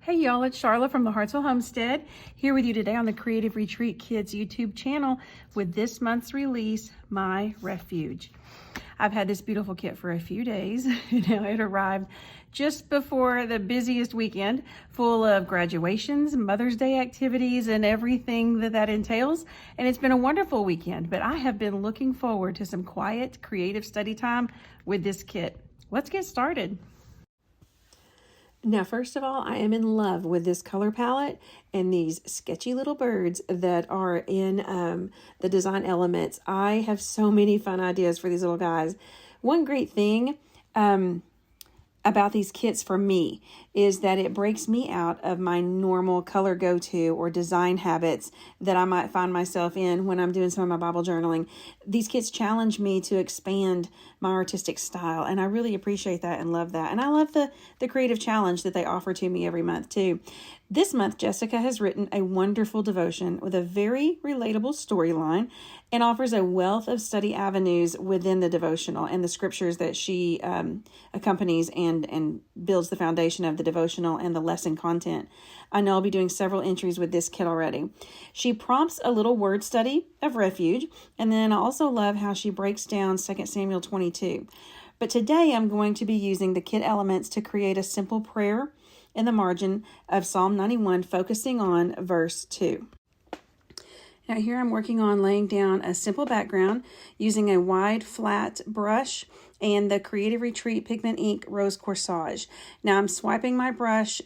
Hey y'all, it's Sharla from the Hartzell Homestead, here with you today on the Creative Retreat Kids YouTube channel with this month's release, My Refuge. I've had this beautiful kit for a few days. Now it arrived just before the busiest weekend, full of graduations, Mother's Day activities, and everything that entails. And it's been a wonderful weekend, but I have been looking forward to some quiet, creative study time with this kit. Let's get started. Now, first of all, I am in love with this color palette and these sketchy little birds that are in the design elements. I have so many fun ideas for these little guys. One great thing about these kits for me is that it breaks me out of my normal color go-to or design habits that I might find myself in when I'm doing some of my Bible journaling. These kits challenge me to expand my artistic style, and I really appreciate that and love that. And I love the creative challenge that they offer to me every month too. This month, Jessica has written a wonderful devotion with a very relatable storyline and offers a wealth of study avenues within the devotional and the scriptures that she accompanies and builds the foundation of the devotional and the lesson content. I know I'll be doing several entries with this kit already. She prompts a little word study of refuge, and then I also love how she breaks down 2 Samuel 22. But today I'm going to be using the kit elements to create a simple prayer in the margin of Psalm 91, focusing on verse 2. Now here I'm working on laying down a simple background using a wide flat brush and the Creative Retreat Pigment ink Rose Corsage. Now I'm swiping my brush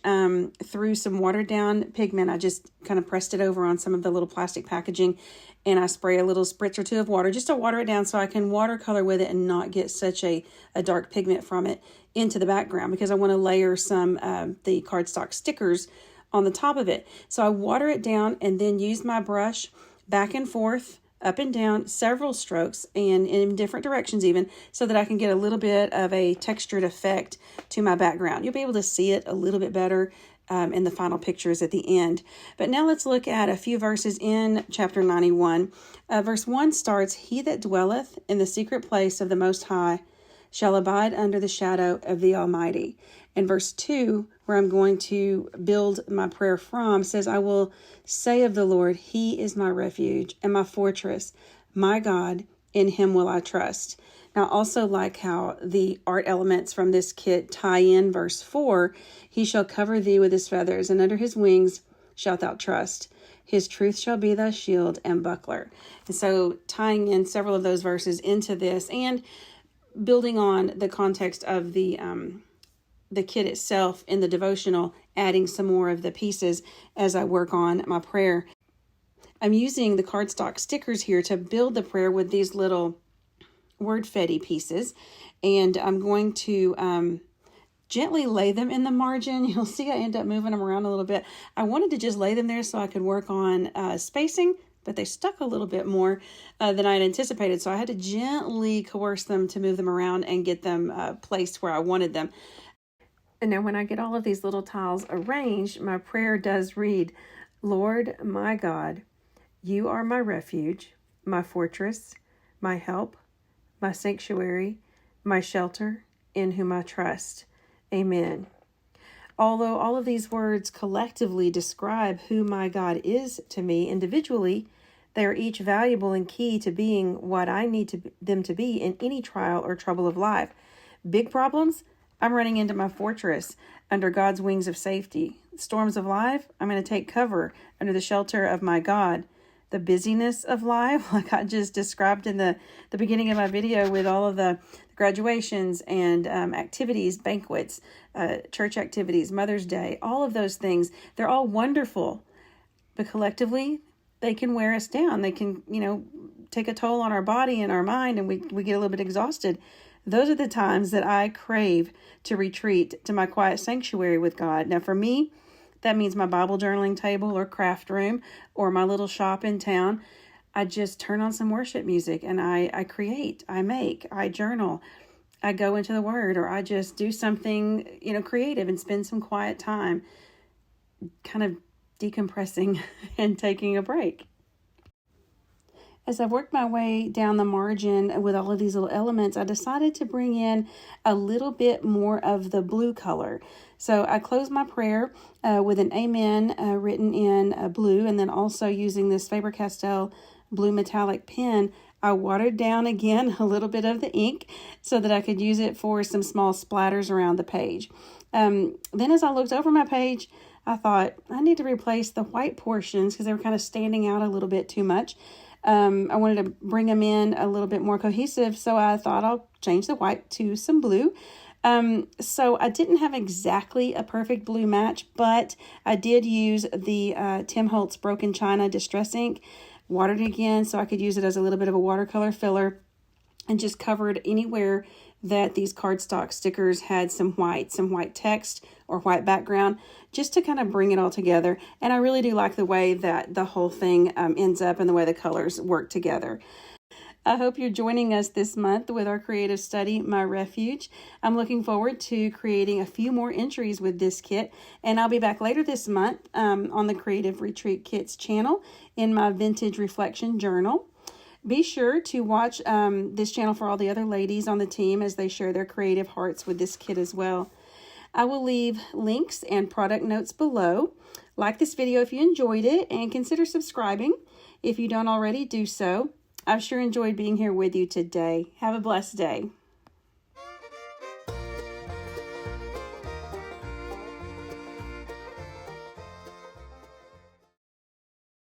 through some watered down pigment. I just kind of pressed it over on some of the little plastic packaging, and I spray a little spritz or two of water just to water it down so I can watercolor with it and not get such a dark pigment from it into the background, because I want to layer some the cardstock stickers on the top of it. So I water it down and then use my brush back and forth, up and down, several strokes, and in different directions even, so that I can get a little bit of a textured effect to my background. You'll be able to see it a little bit better in the final pictures at the end. But now let's look at a few verses in chapter 91. Verse 1 starts, "He that dwelleth in the secret place of the Most High shall abide under the shadow of the Almighty." And verse 2, where I'm going to build my prayer from, says, "I will say of the Lord, He is my refuge and my fortress, my God, in Him will I trust." Now, I also like how the art elements from this kit tie in verse 4, "He shall cover thee with His feathers, and under His wings shalt thou trust. His truth shall be thy shield and buckler." And so tying in several of those verses into this and building on the context of the kit itself in the devotional, adding some more of the pieces as I work on my prayer. I'm using the cardstock stickers here to build the prayer with these little word fetty pieces, and I'm going to gently lay them in the margin. You'll see I end up moving them around a little bit. I wanted to just lay them there so I could work on spacing, but they stuck a little bit more than I had anticipated, so I had to gently coerce them to move them around and get them placed where I wanted them. And now when I get all of these little tiles arranged, my prayer does read, "Lord, my God, you are my refuge, my fortress, my help, my sanctuary, my shelter, in whom I trust. Amen." Although all of these words collectively describe who my God is to me individually, they are each valuable and key to being what I need them to be in any trial or trouble of life. Big problems? I'm running into my fortress under God's wings of safety. Storms of life? I'm going to take cover under the shelter of my God. The busyness of life, like I just described in the beginning of my video with all of the graduations and activities, banquets, church activities, Mother's Day, all of those things, they're all wonderful. But collectively, they can wear us down. They can, take a toll on our body and our mind, and we get a little bit exhausted. Those are the times that I crave to retreat to my quiet sanctuary with God. Now, for me, that means my Bible journaling table or craft room or my little shop in town. I just turn on some worship music and I create, I make, I journal, I go into the Word, or I just do something, creative and spend some quiet time kind of decompressing and taking a break. as I've worked my way down the margin with all of these little elements, I decided to bring in a little bit more of the blue color. So I closed my prayer with an amen written in blue, and then also using this Faber-Castell blue metallic pen, I watered down again a little bit of the ink so that I could use it for some small splatters around the page. Then as I looked over my page, I thought I need to replace the white portions because they were kind of standing out a little bit too much. I wanted to bring them in a little bit more cohesive, so I thought I'll change the white to some blue. So I didn't have exactly a perfect blue match, but I did use the Tim Holtz Broken China Distress Ink, watered it again so I could use it as a little bit of a watercolor filler, and just covered anywhere that these cardstock stickers had some white text or white background, just to kind of bring it all together. And I really do like the way that the whole thing ends up and the way the colors work together. I hope you're joining us this month with our creative study, My Refuge. I'm looking forward to creating a few more entries with this kit, and I'll be back later this month on the Creative Retreat Kits channel in my Vintage Reflection Journal. Be sure to watch this channel for all the other ladies on the team as they share their creative hearts with this kit as well. I will leave links and product notes below. Like this video if you enjoyed it, and consider subscribing. If you don't already, do so. I've sure enjoyed being here with you today. Have a blessed day.